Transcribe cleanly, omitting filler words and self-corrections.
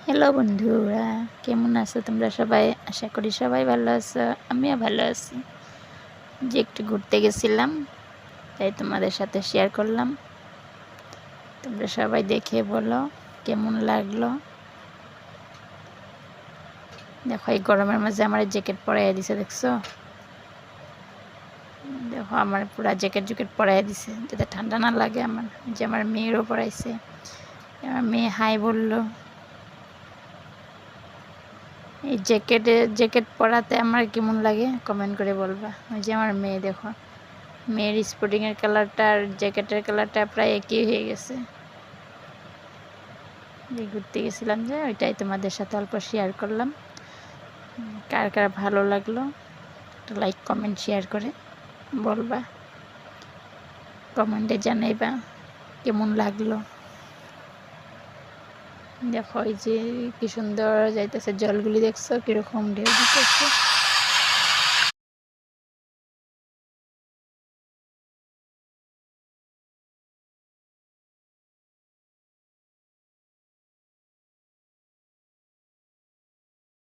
Hello বন্ধুরা, কেমন আছো তোমরা সবাই? আশা করি সবাই ভালো আছো, আমিও ভালো আছি। যে একটু ঘুরতে গেছিলাম, তাই তোমাদের সাথে শেয়ার করলাম। তোমরা সবাই দেখে বলো কেমন লাগলো। দেখো এই গরমের মাঝে আমার জ্যাকেট পরাইয়া দিছে, দেখছো? দেখো আমার পুরা জ্যাকেট পরাইয়া দিছে যাতে ঠান্ডা না লাগে আমার। যে আমার মেয়েরও পরাইছে, আমার মেয়ে হাই বললো। এই জ্যাকেট পরাতে আমার কেমন লাগে কমেন্ট করে বলবা। ওই যে আমার মেয়ে, দেখো মেয়ের স্পোর্টিংয়ের কালারটা আর জ্যাকেটের কালারটা প্রায় একই হয়ে গেছে। যে ঘুরতে গেছিলাম যে ওইটাই তোমাদের সাথে অল্প শেয়ার করলাম। কার কার ভালো লাগলো একটা লাইক কমেন্ট শেয়ার করে বলবা, কমেন্টে জানাইবা কেমন লাগলো। দেখো এই যে কি সুন্দর যাইতেছে জলগুলি, দেখছো কিরকম ঢেউ দিতেছে।